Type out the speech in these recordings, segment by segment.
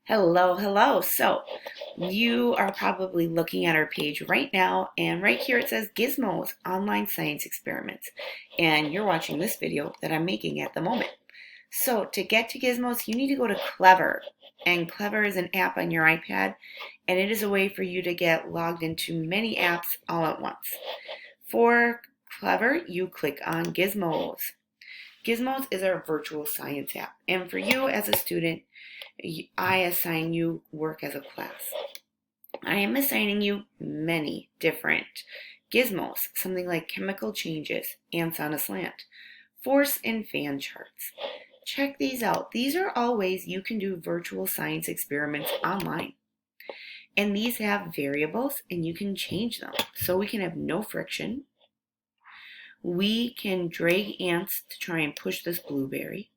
Hello, hello. So you are probably looking at our page right now, and right here it says GIZMOS, Online Science Experiments. And you're watching this video that I'm making at the moment. So to get to GIZMOS, you need to go to Clever. And Clever is an app on your iPad, and it is a way for you to get logged into many apps all at once. For Clever, you click on GIZMOS. GIZMOS is our virtual science app, and for you as a student, I assign you work as a class. I am assigning you many different gizmos, something like chemical changes, ants on a slant, force and fan charts. Check these out. These are all ways you can do virtual science experiments online. And these have variables and you can change them. So we can have no friction. We can drag ants to try and push this blueberry.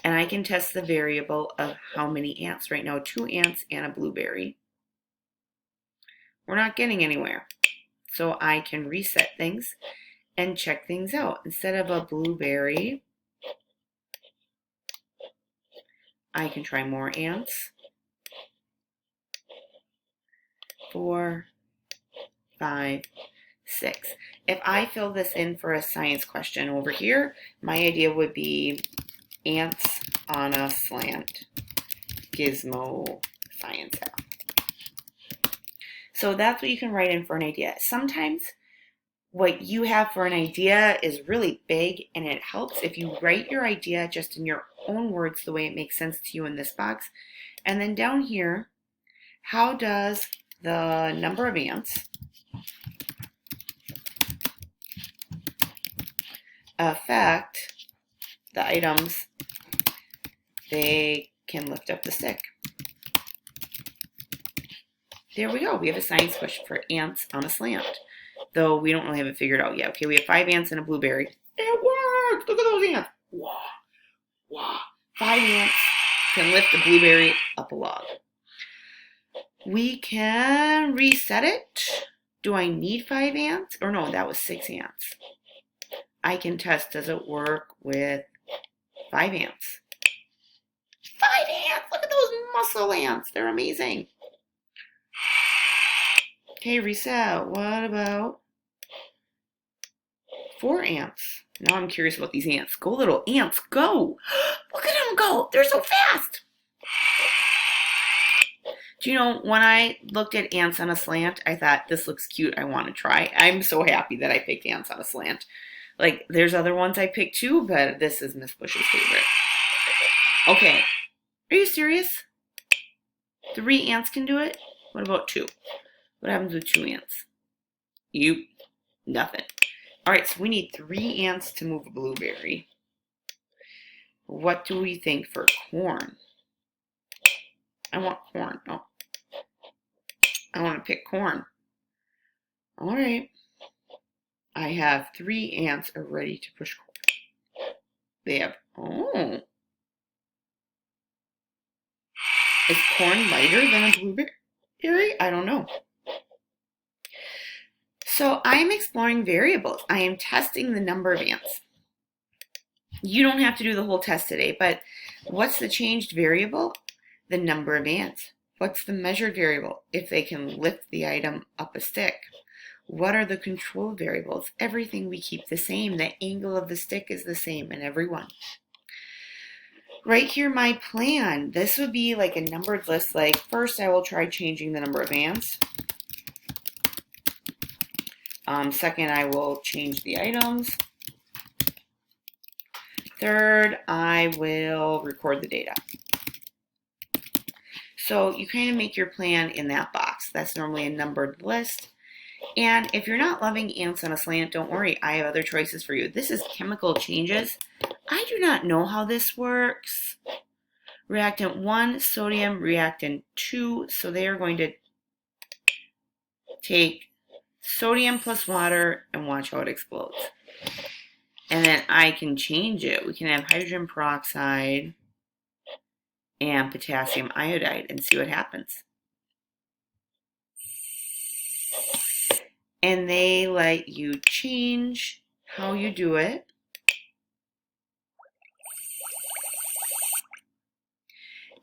And I can test the variable of how many ants. Right now, 2 ants and a blueberry. We're not getting anywhere. So I can reset things and check things out. Instead of a blueberry, I can try more ants. 4, 5, 6. If I fill this in for a science question over here, my idea would be ants on a slant, gizmo science app. So that's what you can write in for an idea. Sometimes what you have for an idea is really big, and it helps if you write your idea just in your own words the way it makes sense to you in this box. And then down here, how does the number of ants affect the items they can lift up the stick? There we go. We have a science question for ants on a slant, though we don't really have it figured out yet. Okay, we have 5 ants and a blueberry. It worked! Look at those ants. Wow. Wow. 5 ants can lift a blueberry up a log. We can reset it. Do I need 5 ants? Or no, that was 6 ants. I can test, does it work with 5 ants? 5 ants! Look at those muscle ants. They're amazing. Okay, reset. What about 4 ants? Now I'm curious about these ants. Go, little ants, go! Look at them go! They're so fast! Do you know, when I looked at ants on a slant, I thought, this looks cute, I want to try. I'm so happy that I picked ants on a slant. Like, there's other ones I picked too, but this is Miss Bush's favorite. Okay, are you serious? 3 ants can do it? What about 2? What happens with 2 ants? Nothing. All right, so we need 3 ants to move a blueberry. What do we think for corn? I want corn. Oh, I want to pick corn. All right. I have 3 ants are ready to push corn. They have, oh. Is corn lighter than a blueberry? I don't know. So I'm exploring variables. I am testing the number of ants. You don't have to do the whole test today, but what's the changed variable? The number of ants. What's the measured variable? If they can lift the item up a stick. What are the control variables? Everything we keep the same. The angle of the stick is the same in every one. Right here, my plan. This would be like a numbered list. Like, first I will try changing the number of ants. Second, I will change the items. Third, I will record the data. So you kind of make your plan in that box. That's normally a numbered list. And if you're not loving ants on a slant, don't worry. I have other choices for you. This is chemical changes. I do not know how this works. Reactant 1, sodium, reactant 2. So they are going to take sodium plus water and watch how it explodes. And then I can change it. We can have hydrogen peroxide and potassium iodide and see what happens. And they let you change how you do it.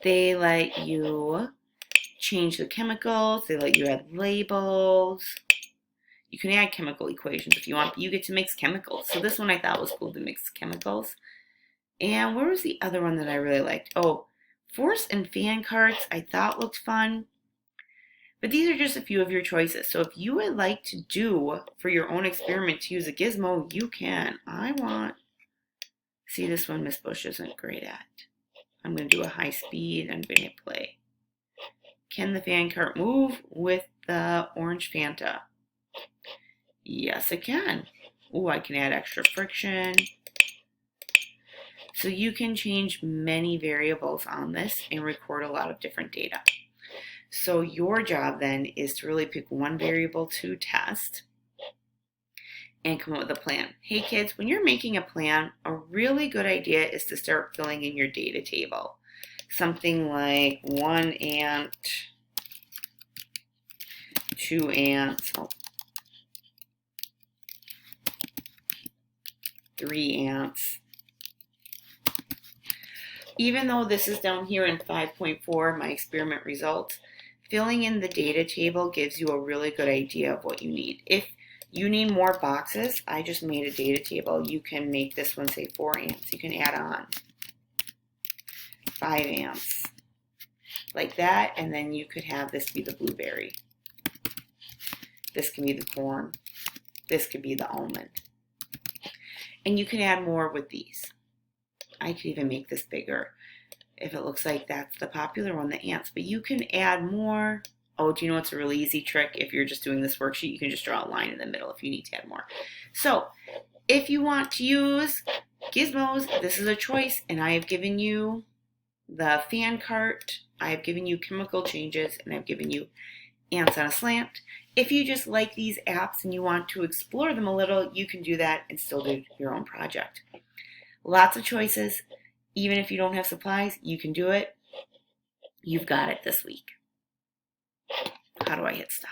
They let you change the chemicals. They let you add labels. You can add chemical equations if you want, but you get to mix chemicals. So this one I thought was cool to mix chemicals. And where was the other one that I really liked? Oh, force and fan carts I thought looked fun. But these are just a few of your choices. So if you would like to do for your own experiment to use a gizmo, you can. See, this one Miss Bush isn't great at. I'm going to do a high speed. I'm going to hit play. Can the fan cart move with the orange Fanta? Yes, it can. Oh, I can add extra friction. So you can change many variables on this and record a lot of different data. So your job then is to really pick one variable to test and come up with a plan. Hey kids, when you're making a plan, a really good idea is to start filling in your data table. Something like 1 ant, 2 ants, 3 ants. Even though this is down here in 5.4, my experiment results, filling in the data table gives you a really good idea of what you need. If you need more boxes, I just made a data table. You can make this one say 4 ants. You can add on 5 ants like that, and then you could have this be the blueberry. This can be the corn. This could be the almond. And you can add more with these. I could even make this bigger if it looks like that's the popular one, the ants. But you can add more. Oh, do you know what's a really easy trick? If you're just doing this worksheet, you can just draw a line in the middle if you need to add more. So if you want to use gizmos, this is a choice. And I have given you the fan cart. I have given you chemical changes. And I've given you ants on a slant. If you just like these apps and you want to explore them a little, you can do that and still do your own project. Lots of choices. Even if you don't have supplies, you can do it. You've got it this week. How do I hit stop?